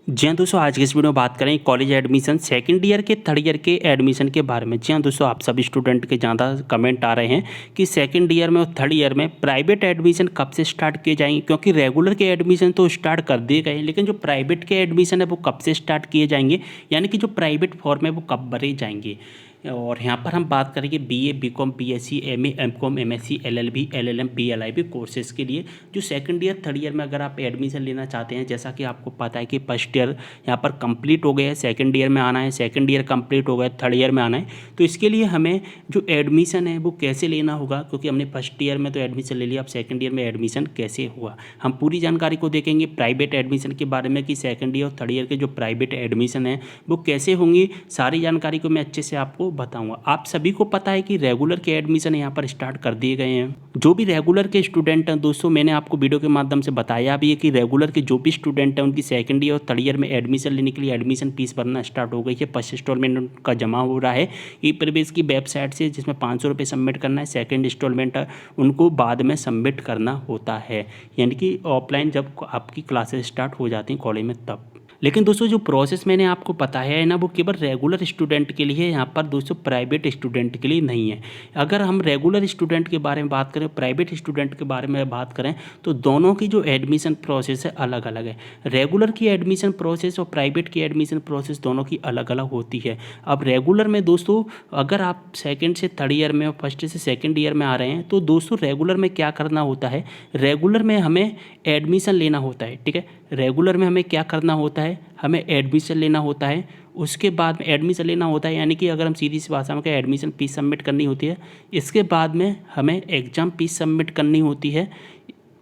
जी हाँ दोस्तों, आज की इस वीडियो में बात करें कॉलेज एडमिशन सेकंड ईयर के थर्ड ईयर के एडमिशन के बारे में। जी हाँ दोस्तों, आप सभी स्टूडेंट के ज़्यादा कमेंट आ रहे हैं कि सेकंड ईयर में और थर्ड ईयर में प्राइवेट एडमिशन कब से स्टार्ट किए जाएंगे, क्योंकि रेगुलर के एडमिशन तो स्टार्ट कर दिए गए हैं, लेकिन जो प्राइवेट के एडमिशन है वो कब से स्टार्ट किए जाएंगे, यानी कि जो प्राइवेट फॉर्म है वो कब भरे जाएंगे। और यहाँ पर हम बात करेंगे BA, BCom, BSc, MA, MCom, MSc, LLB, LLM, BLIB courses के लिए जो सेकंड ईयर थर्ड ईयर में अगर आप एडमिशन लेना चाहते हैं। जैसा कि आपको पता है कि फर्स्ट ईयर यहाँ पर कंप्लीट हो गया है, सेकंड ईयर में आना है, सेकंड ईयर कंप्लीट हो गया है, थर्ड ईयर में आना है। तो इसके लिए हमें जो एडमिशन है वो कैसे लेना होगा, क्योंकि हमने फर्स्ट ईयर में तो एडमिशन ले लिया, अब सेकंड ईयर में एडमिशन कैसे हुआ, हम पूरी जानकारी को देखेंगे प्राइवेट एडमिशन के बारे में कि सेकंड ईयर और थर्ड ईयर के जो प्राइवेट एडमिशन है वो कैसे होंगी। सारी जानकारी को मैं अच्छे से आपको बताऊंगा। आप सभी को पता है कि रेगुलर के एडमिशन यहाँ पर स्टार्ट कर दिए गए हैं। जो भी रेगुलर के स्टूडेंट हैं दोस्तों, मैंने आपको वीडियो के माध्यम से बताया भी है कि रेगुलर के जो भी स्टूडेंट हैं उनकी सेकंड ईयर और थर्ड ईयर में एडमिशन लेने के लिए एडमिशन फीस भरना स्टार्ट हो गई है। फर्स्ट इंस्टॉलमेंट उनका जमा हो रहा है ई प्रवेश की वेबसाइट से, जिसमें 500 रुपये सबमिट करना है। सेकेंड इंस्टॉलमेंट उनको बाद में सबमिट करना होता है, यानी कि ऑफलाइन जब आपकी क्लासेस स्टार्ट हो जाती हैं कॉलेज में तब। लेकिन दोस्तों जो प्रोसेस मैंने आपको बताया है ना, वो केवल रेगुलर स्टूडेंट के लिए है, यहाँ पर दोस्तों प्राइवेट स्टूडेंट के लिए नहीं है। अगर हम रेगुलर स्टूडेंट के बारे में बात करें, प्राइवेट स्टूडेंट के बारे में बात करें, तो दोनों की जो एडमिशन प्रोसेस है अलग अलग है। रेगुलर की एडमिशन प्रोसेस और प्राइवेट की एडमिशन प्रोसेस दोनों की अलग अलग होती है। अब रेगुलर में दोस्तों, अगर आप सेकेंड से थर्ड ईयर में और फर्स्ट से सेकेंड ईयर में आ रहे हैं, तो दोस्तों रेगुलर में क्या करना होता है, रेगुलर में हमें एडमिशन लेना होता है। ठीक है, रेगुलर में हमें क्या करना होता है, हमें एडमिशन लेना होता है। उसके बाद में एडमिशन लेना होता है, यानी कि अगर हम सीधी सी भाषा में कहें, एडमिशन फीस सबमिट करनी होती है। इसके बाद में हमें एग्ज़ाम फीस सबमिट करनी होती है,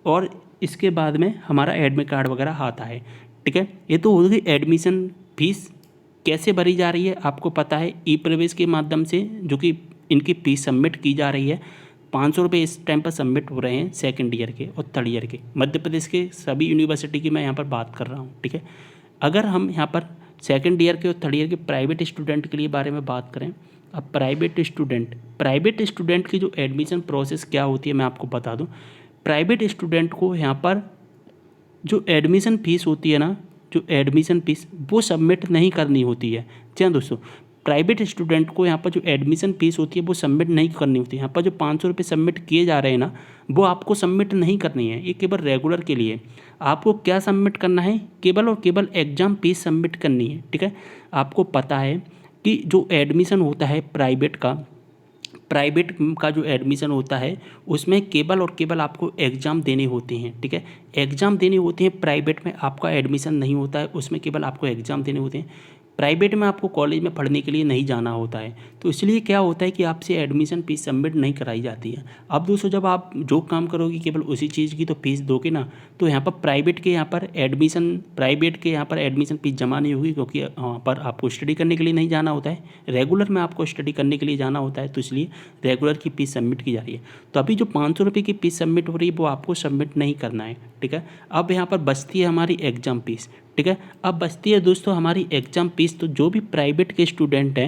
और इसके बाद में हमारा एडमिट कार्ड वगैरह आता है। ठीक है, ये तो होगी एडमिशन फीस। कैसे भरी जा रही है आपको पता है, ई प्रवेश के माध्यम से, जो कि इनकी फीस सबमिट की जा रही है। 500 रुपये इस टाइम पर सबमिट हो रहे हैं सेकंड ईयर के और थर्ड ईयर के। मध्य प्रदेश के सभी यूनिवर्सिटी की मैं यहाँ पर बात कर रहा हूँ। ठीक है, अगर हम यहाँ पर सेकंड ईयर के और थर्ड ईयर के प्राइवेट स्टूडेंट के लिए बारे में बात करें, अब प्राइवेट स्टूडेंट की जो एडमिशन प्रोसेस क्या होती है मैं आपको बता दूँ। प्राइवेट स्टूडेंट को यहाँ पर जो एडमिशन फ़ीस होती है ना, जो एडमिशन फ़ीस वो सबमिट नहीं करनी होती है। जी हाँ दोस्तों, प्राइवेट स्टूडेंट को यहाँ पर जो एडमिशन फ़ीस होती है वो सबमिट नहीं करनी होती है। यहाँ पर जो 500 रुपये सबमिट किए जा रहे हैं ना, वो आपको सबमिट नहीं करनी है, ये केवल रेगुलर के लिए। आपको क्या सबमिट करना है, केवल और केवल एग्ज़ाम फीस सबमिट करनी है। ठीक है, आपको पता है कि जो एडमिशन होता है प्राइवेट का जो एडमिशन होता है उसमें केवल और केवल आपको एग्ज़ाम देने होते हैं। ठीक है, एग्ज़ाम देने होते हैं। प्राइवेट में आपका एडमिशन नहीं होता है, उसमें केवल आपको एग्ज़ाम देने होते हैं। प्राइवेट में आपको कॉलेज में पढ़ने के लिए नहीं जाना होता है, तो इसलिए क्या होता है कि आपसे एडमिशन फ़ीस सबमिट नहीं कराई जाती है। अब दोस्तों, जब आप जो काम करोगे केवल उसी चीज़ की तो फीस दोगे ना, तो यहाँ पर प्राइवेट के यहाँ पर एडमिशन फ़ीस जमा नहीं होगी, क्योंकि यहाँ पर आपको स्टडी करने के लिए नहीं जाना होता है। रेगुलर में आपको स्टडी करने के लिए जाना होता है, तो इसलिए रेगुलर की फ़ीस सबमिट की जा रही है। तो अभी जो 500 रुपये की फ़ीस सबमिट हो रही है वो आपको सबमिट नहीं करना है। ठीक है, अब यहाँ पर बचती है हमारी एग्ज़ाम फीस। ठीक है, अब बचती है दोस्तों हमारी एग्ज़ाम फीस। तो जो भी प्राइवेट के स्टूडेंट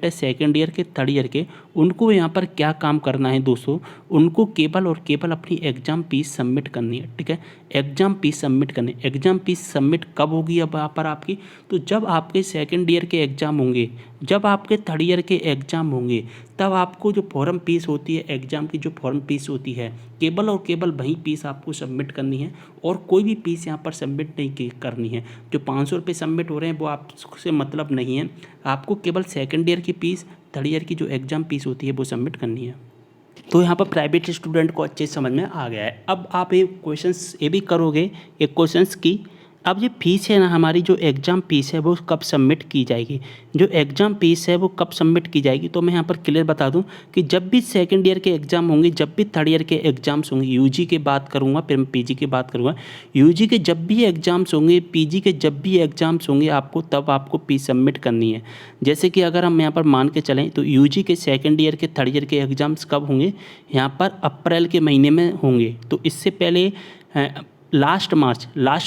हैं सेकंड ईयर के थर्ड ईयर के, उनको यहाँ पर क्या काम करना है दोस्तों, उनको केवल और केवल अपनी एग्ज़ाम फीस सबमिट करनी है। ठीक है, एग्ज़ाम फीस सबमिट करनी। एग्ज़ाम फीस सबमिट कब होगी अब यहाँ पर आपकी, तो जब आपके सेकंड ईयर के एग्ज़ाम होंगे, जब आपके थर्ड ईयर के एग्ज़ाम होंगे, तब आपको जो फॉर्म फीस होती है, एग्ज़ाम की जो फॉर्म फीस होती है, केवल और केवल वही फीस आपको सबमिट करनी है, और कोई भी फीस यहाँ पर सबमिट नहीं करनी है। जो 500 रुपये सबमिट हो रहे हैं वो आपसे मतलब नहीं है, आपको केवल सेकंड ईयर की फीस, थर्ड ईयर की जो एग्ज़ाम फीस होती है वो सबमिट करनी है। तो यहाँ पर प्राइवेट स्टूडेंट को अच्छे समझ में आ गया है। अब आप ये भी करोगे एक क्वेश्चंस की, अब ये फीस है ना हमारी, जो एग्ज़ाम फीस है वो कब सबमिट की जाएगी, जो एग्ज़ाम फीस है वो कब सबमिट की जाएगी। तो मैं यहाँ पर क्लियर बता दूं कि जब भी सेकंड ईयर के एग्ज़ाम होंगे, जब भी थर्ड ईयर के एग्ज़ाम्स होंगे, यूजी की बात करूँगा फिर मैं पीजी की बात करूँगा, यूजी के जब भी एग्ज़ाम्स होंगे, पीजी के जब भी एग्ज़ाम्स होंगे, तब आपको फीस सबमिट करनी है। जैसे कि अगर हम यहाँ पर मान के चलें, तो यूजी के सेकेंड ईयर के थर्ड ईयर के एग्ज़ाम्स कब होंगे, यहाँ पर अप्रैल के महीने में होंगे। तो इससे पहले लास्ट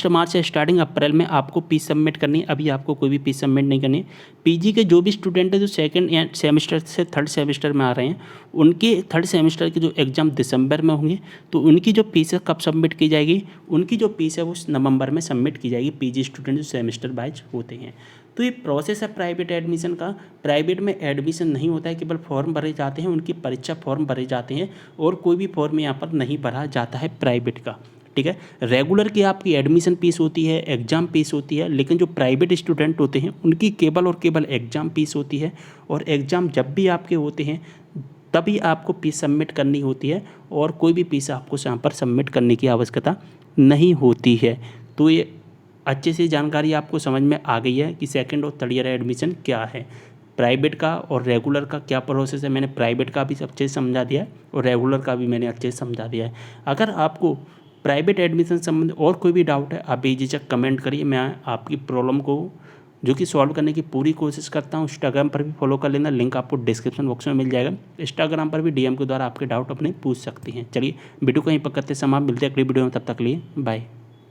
मार्च से स्टार्टिंग अप्रैल में आपको फीस सबमिट करनी है। अभी आपको कोई भी फीस सबमिट नहीं करनी है। पीजी के जो भी स्टूडेंट है जो सेकंड सेमेस्टर से थर्ड सेमेस्टर में आ रहे हैं, उनके थर्ड सेमेस्टर के जो एग्ज़ाम दिसंबर में होंगे, तो उनकी जो फीस है कब सबमिट की जाएगी, उनकी जो फीस है वो नवंबर में सबमिट की जाएगी, पीजी स्टूडेंट जो सेमेस्टर वाइज होते हैं। तो ये प्रोसेस है प्राइवेट एडमिशन का। प्राइवेट में एडमिशन नहीं होता है, केवल फॉर्म भरे जाते हैं, उनकी परीक्षा फॉर्म भरे जाते हैं, और कोई भी फॉर्म यहाँ पर नहीं भरा जाता है प्राइवेट का। ठीक है, रेगुलर की आपकी एडमिशन फीस होती है, एग्ज़ाम फीस होती है, लेकिन जो प्राइवेट स्टूडेंट होते हैं उनकी केवल और केवल एग्ज़ाम फीस होती है, और एग्ज़ाम जब भी आपके होते हैं तभी आपको फीस सबमिट करनी होती है, और कोई भी फीस आपको यहाँ पर सबमिट करने की आवश्यकता नहीं होती है। तो ये अच्छे से जानकारी आपको समझ में आ गई है कि सेकेंड और थर्ड ईयर एडमिशन क्या है, प्राइवेट का और रेगुलर का क्या प्रोसेस है। मैंने प्राइवेट का भी अच्छे से समझा दिया है और रेगुलर का भी मैंने अच्छे से समझा दिया है। अगर आपको प्राइवेट एडमिशन संबंधी और कोई भी डाउट है, आप बेझिझक कमेंट करिए, मैं आपकी प्रॉब्लम को जो कि सॉल्व करने की पूरी कोशिश करता हूँ। इंस्टाग्राम पर भी फॉलो कर लेना, लिंक आपको डिस्क्रिप्शन बॉक्स में मिल जाएगा। इंस्टाग्राम पर भी डीएम के द्वारा आपके डाउट अपने पूछ सकते हैं। चलिए वीडियो कहीं पर करते समाप्त, मिलते हैं अगली वीडियो में, तब तक लिए बाय।